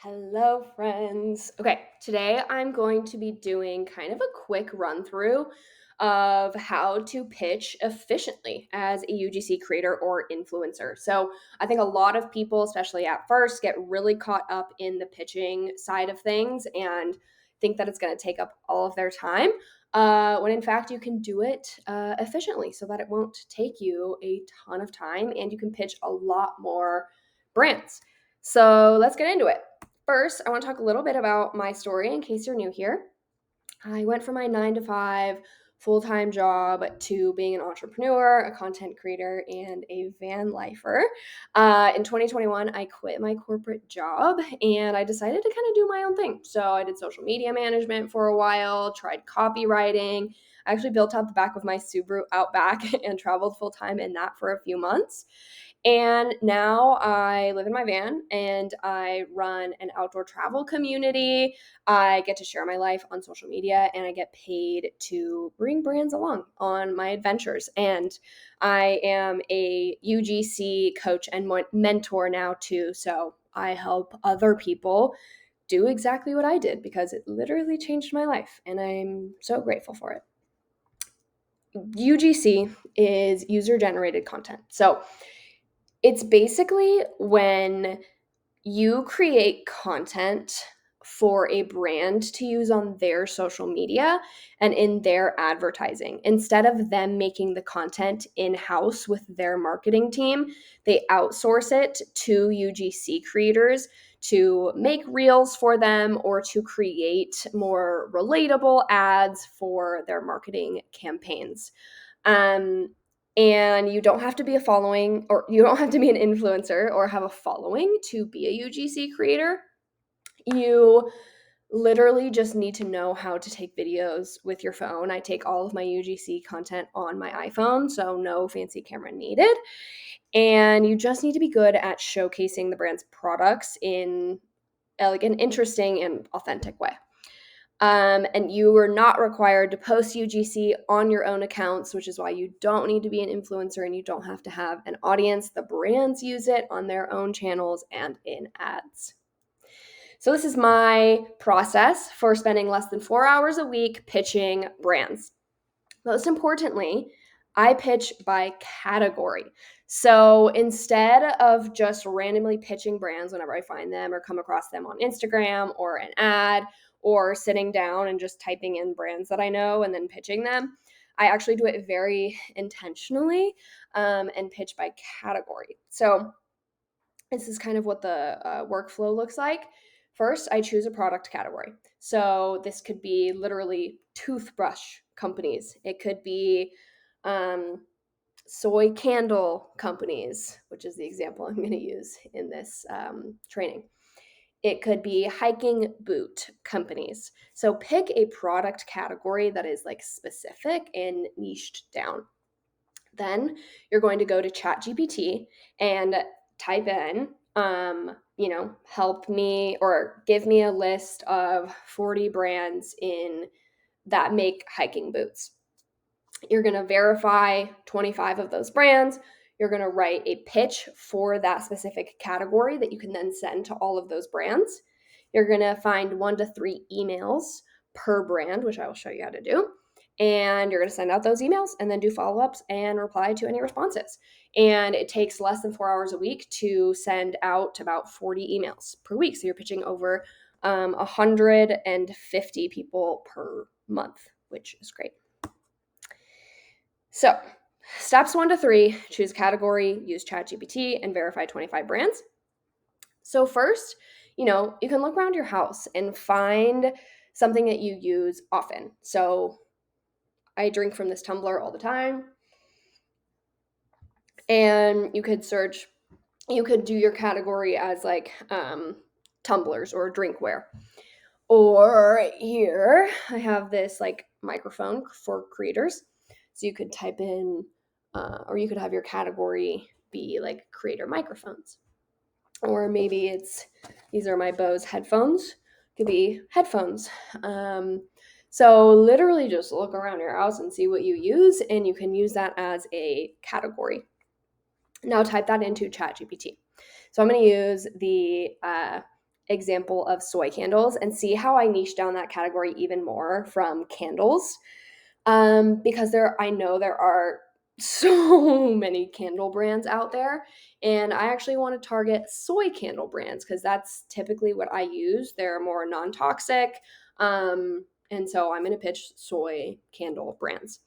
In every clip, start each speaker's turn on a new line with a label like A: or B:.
A: Hello, friends. Okay, today I'm going to be doing kind of a quick run through of how to pitch efficiently as a UGC creator or influencer. So, I think a lot of people, especially at first, get really caught up in the pitching side of things and think that it's going to take up all of their time. When in fact, you can do it efficiently so that it won't take you a ton of time and you can pitch a lot more brands. So, let's get into it. First, I want to talk a little bit about my story in case you're new here. I went from my 9 to 5 full time job to being an entrepreneur, a content creator, and a van lifer. In 2021, I quit my corporate job and I decided to kind of do my own thing. So I did social media management for a while, tried copywriting. I actually built out the back of my Subaru Outback and traveled full time in that for a few months. And now I live in my van and I run an outdoor travel community. I get to share my life on social media and I get paid to bring brands along on my adventures. And I am a UGC coach and mentor now too. So I help other people do exactly what I did because it literally changed my life and I'm so grateful for it. UGC is user generated content. So it's basically when you create content for a brand to use on their social media and in their advertising. Instead of them making the content in-house with their marketing team, they outsource it to UGC creators to make reels for them or to create more relatable ads for their marketing campaigns. Um, and you don't have to be a following or you don't have to be an influencer or have a following to be a UGC creator. You literally just need to know how to take videos with your phone. I take all of my UGC content on my iPhone, so no fancy camera needed. And you just need to be good at showcasing the brand's products in like an interesting and authentic way. And you are not required to post UGC on your own accounts, which is why you don't need to be an influencer and you don't have to have an audience. The brands use it on their own channels and in ads. So, this is my process for spending less than 4 hours a week pitching brands. Most importantly, I pitch by category. So instead of just randomly pitching brands whenever I find them or come across them on Instagram or an ad or sitting down and just typing in brands that I know and then pitching them, I actually do it very intentionally and pitch by category. So this is kind of what the workflow looks like. First, I choose a product category. So this could be literally toothbrush companies. It could be um, soy candle companies, which is the example I'm going to use in this training. It could be hiking boot companies. So pick a product category that is like specific and niched down. Then you're going to go to ChatGPT and type in, help me or give me a list of 40 brands in that make hiking boots. You're going to verify 25 of those brands. You're going to write a pitch for that specific category that you can then send to all of those brands. You're going to find 1 to 3 emails per brand, which I will show you how to do. And you're going to send out those emails and then do follow ups and reply to any responses. And it takes less than 4 hours a week to send out about 40 emails per week. So you're pitching over 150 people per month, which is great. So, steps 1 to 3, choose category, use ChatGPT, and verify 25 brands. So, first, you can look around your house and find something that you use often. So, I drink from this tumbler all the time. And you could do your category as like tumblers or drinkware. Or here, I have this like microphone for creators. So you could type in, or you could have your category be like creator microphones. Or maybe these are my Bose headphones. It could be headphones. So literally just look around your house and see what you use, and you can use that as a category. Now type that into ChatGPT. So I'm going to use the example of soy candles and see how I niche down that category even more from candles. Because I know there are so many candle brands out there, and I actually want to target soy candle brands because that's typically what I use. They're more non-toxic, and so I'm going to pitch soy candle brands.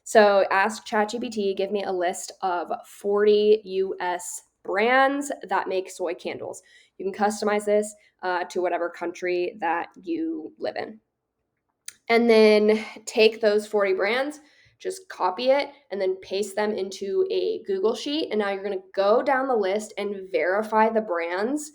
A: So ask ChatGPT, give me a list of 40 US brands that make soy candles. You can customize this to whatever country that you live in. And then take those 40 brands, just copy it, and then paste them into a Google Sheet. And now you're going to go down the list and verify the brands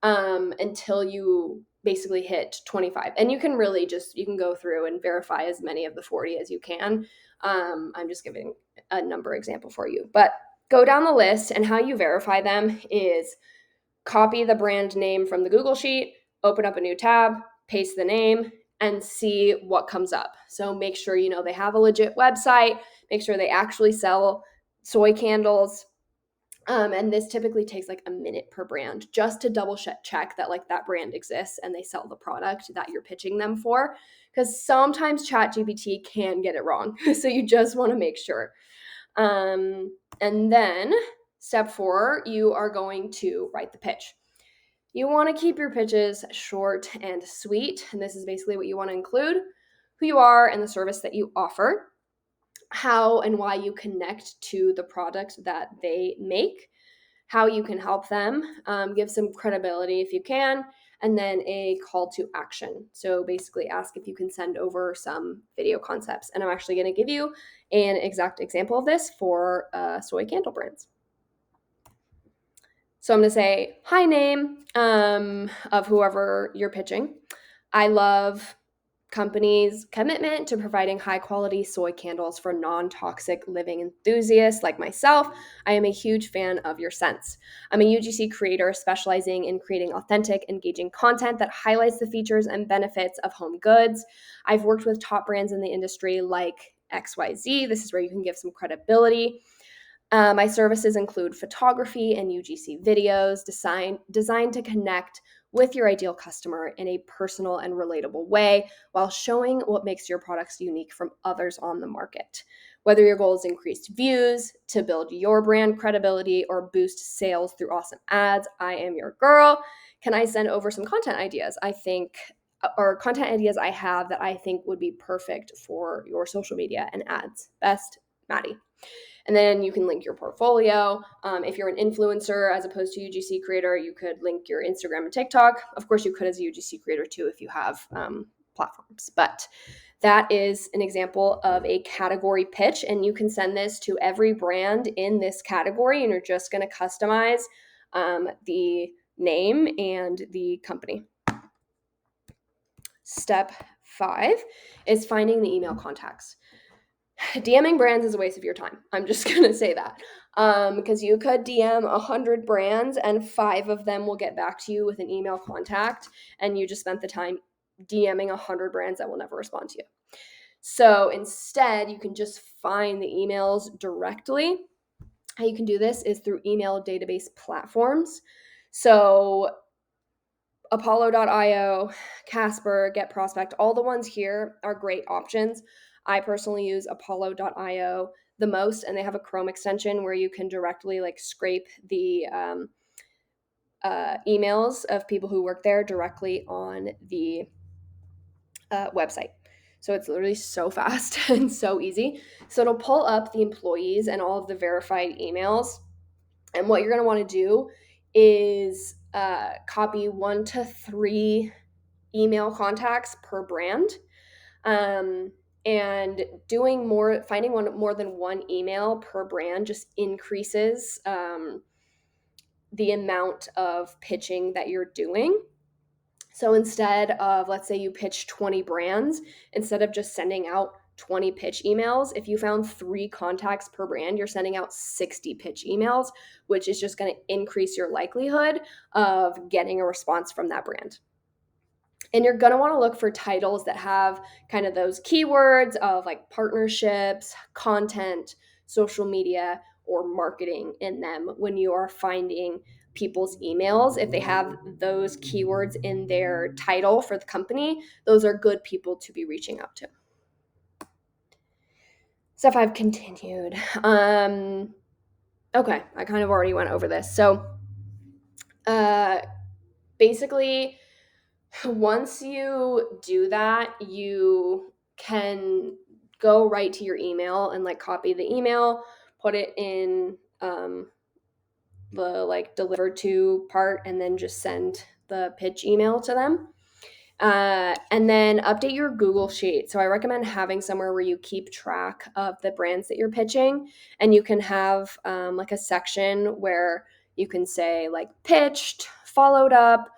A: until you basically hit 25. And you can really you can go through and verify as many of the 40 as you can. I'm just giving a number example for you. But go down the list, and how you verify them is copy the brand name from the Google Sheet, open up a new tab, paste the name, and see what comes up. So make sure they have a legit website, make sure they actually sell soy candles. And this typically takes like a minute per brand just to double check that that brand exists and they sell the product that you're pitching them for. Because sometimes ChatGPT can get it wrong. So you just want to make sure. And then step 4, you are going to write the pitch. You want to keep your pitches short and sweet. And this is basically what you want to include: who you are and the service that you offer, how and why you connect to the product that they make, how you can help them, give some credibility if you can, and then a call to action. So basically ask if you can send over some video concepts. And I'm actually going to give you an exact example of this for soy candle brands. So I'm going to say, hi, name of whoever you're pitching. I love company's commitment to providing high quality soy candles for non-toxic living enthusiasts like myself. I am a huge fan of your scents. I'm a UGC creator specializing in creating authentic, engaging content that highlights the features and benefits of home goods. I've worked with top brands in the industry like XYZ. This is where you can give some credibility. My services include photography and UGC videos designed to connect with your ideal customer in a personal and relatable way while showing what makes your products unique from others on the market. Whether your goal is increased views, to build your brand credibility, or boost sales through awesome ads, I am your girl. Can I send over some content ideas or content ideas I have that I think would be perfect for your social media and ads? Best, Maddie. And then you can link your portfolio. If you're an influencer as opposed to UGC creator, you could link your Instagram and TikTok. Of course, you could as a UGC creator too if you have platforms. But that is an example of a category pitch. And you can send this to every brand in this category. And you're just going to customize the name and the company. Step 5 is finding the email contacts. DMing brands is a waste of your time. I'm just going to say that. Because you could DM 100 brands and 5 of them will get back to you with an email contact, and you just spent the time DMing 100 brands that will never respond to you. So instead, you can just find the emails directly. How you can do this is through email database platforms. So Apollo.io, Casper, Get Prospect, all the ones here are great options. I personally use Apollo.io the most, and they have a Chrome extension where you can directly scrape the emails of people who work there directly on the website. So it's literally so fast and so easy. So it'll pull up the employees and all of the verified emails. And what you're going to want to do is copy 1 to 3 email contacts per brand. And finding more than one email per brand just increases the amount of pitching that you're doing. So instead of, let's say you pitch 20 brands, instead of just sending out 20 pitch emails, if you found 3 contacts per brand, you're sending out 60 pitch emails, which is just going to increase your likelihood of getting a response from that brand. And you're going to want to look for titles that have kind of those keywords of partnerships, content, social media, or marketing in them when you are finding people's emails, if they have those keywords in their title for the company, those are good people to be reaching out to. Step 5, continued. Okay, I kind of already went over this. So basically, once you do that, you can go right to your email and like copy the email, put it in the like delivered to part, and then just send the pitch email to them. And then update your Google Sheet. So I recommend having somewhere where you keep track of the brands that you're pitching, and you can have like a section where you can say like pitched, followed up,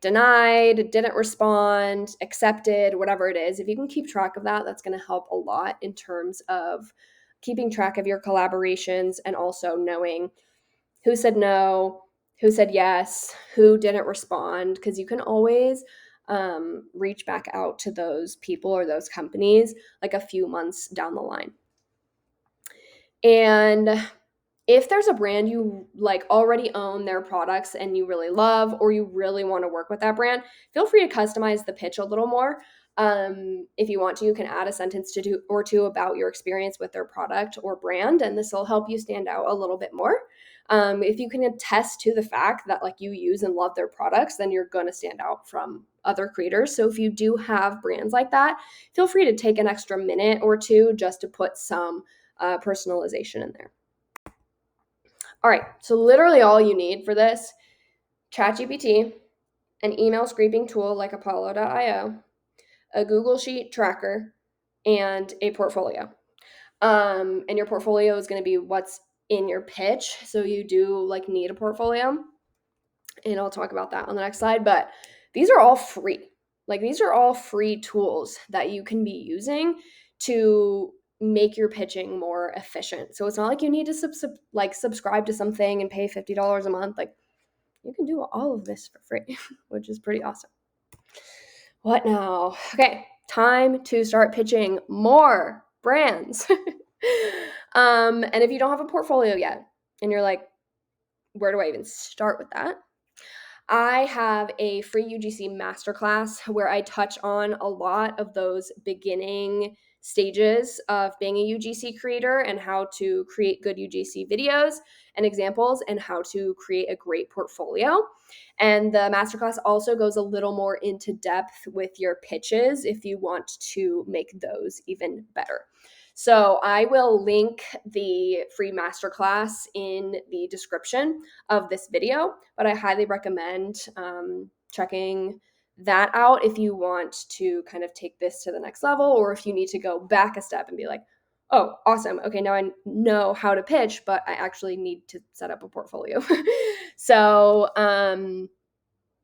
A: denied, didn't respond, accepted, whatever it is. If you can keep track of that, that's going to help a lot in terms of keeping track of your collaborations and also knowing who said no, who said yes, who didn't respond, because you can always reach back out to those people or those companies like a few months down the line. And if there's a brand you like already own their products and you really love, or you really want to work with that brand, feel free to customize the pitch a little more. If you want to, you can add a sentence or two about your experience with their product or brand, and this will help you stand out a little bit more. If you can attest to the fact that like you use and love their products, then you're going to stand out from other creators. So if you do have brands like that, feel free to take an extra minute or two just to put some personalization in there. All right, so literally all you need for this: ChatGPT, an email scraping tool like Apollo.io, a Google Sheet tracker, and a portfolio. And your portfolio is going to be what's in your pitch. So you do like need a portfolio, and I'll talk about that on the next slide. But these are all free. Like these are all free tools that you can be using to make your pitching more efficient. So it's not like you need to subscribe to something and pay $50 a month. Like you can do all of this for free, which is pretty awesome. What now? Okay, time to start pitching more brands. And if you don't have a portfolio yet and you're like, where do I even start with that? I have a free UGC masterclass where I touch on a lot of those beginning stages of being a UGC creator and how to create good UGC videos and examples and how to create a great portfolio. And the masterclass also goes a little more into depth with your pitches if you want to make those even better. So I will link the free masterclass in the description of this video, but I highly recommend checking that out if you want to kind of take this to the next level, or if you need to go back a step and be like, oh, awesome. Okay, now I know how to pitch, but I actually need to set up a portfolio. So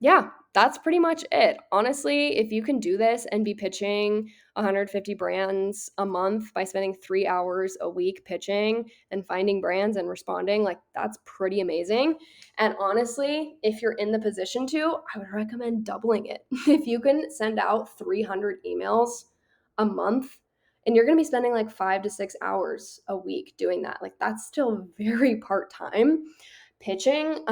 A: yeah, that's pretty much it. Honestly, if you can do this and be pitching 150 brands a month by spending 3 hours a week pitching and finding brands and responding, like that's pretty amazing. And honestly, if you're in the position to, I would recommend doubling it. If you can send out 300 emails a month and you're going to be spending like 5 to 6 hours a week doing that, like that's still very part-time pitching.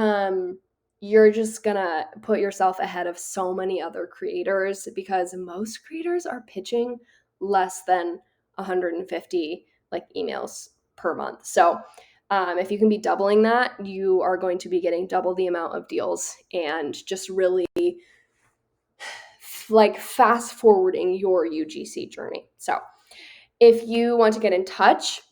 A: You're just gonna put yourself ahead of so many other creators because most creators are pitching less than 150 like emails per month. So if you can be doubling that, you are going to be getting double the amount of deals and just really like fast forwarding your UGC journey. So if you want to get in touch,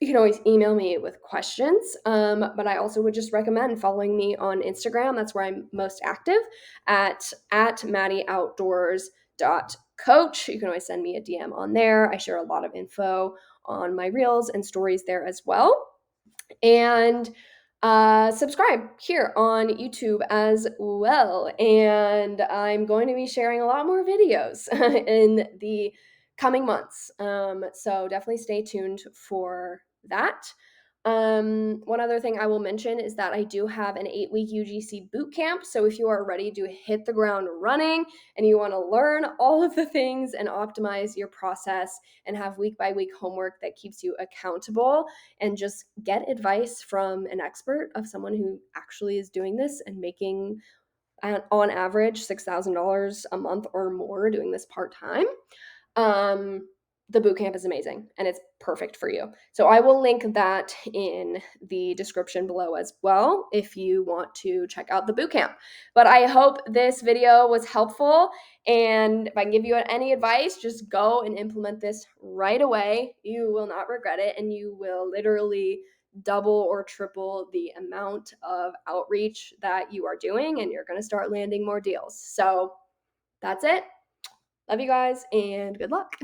A: you can always email me with questions, but I also would just recommend following me on Instagram. That's where I'm most active at maddieoutdoors.coach. You can always send me a DM on there. I share a lot of info on my reels and stories there as well. And subscribe here on YouTube as well. And I'm going to be sharing a lot more videos in the coming months. So definitely stay tuned for that. One other thing I will mention is that I do have an 8-week UGC boot camp. So if you are ready to hit the ground running and you want to learn all of the things and optimize your process and have week by week homework that keeps you accountable and just get advice from an expert of someone who actually is doing this and making on average $6,000 a month or more doing this part-time, um, the bootcamp is amazing and it's perfect for you. So I will link that in the description below as well if you want to check out the bootcamp. But I hope this video was helpful, and if I can give you any advice, just go and implement this right away. You will not regret it, and you will literally double or triple the amount of outreach that you are doing, and you're going to start landing more deals. So that's it. Love you guys and good luck.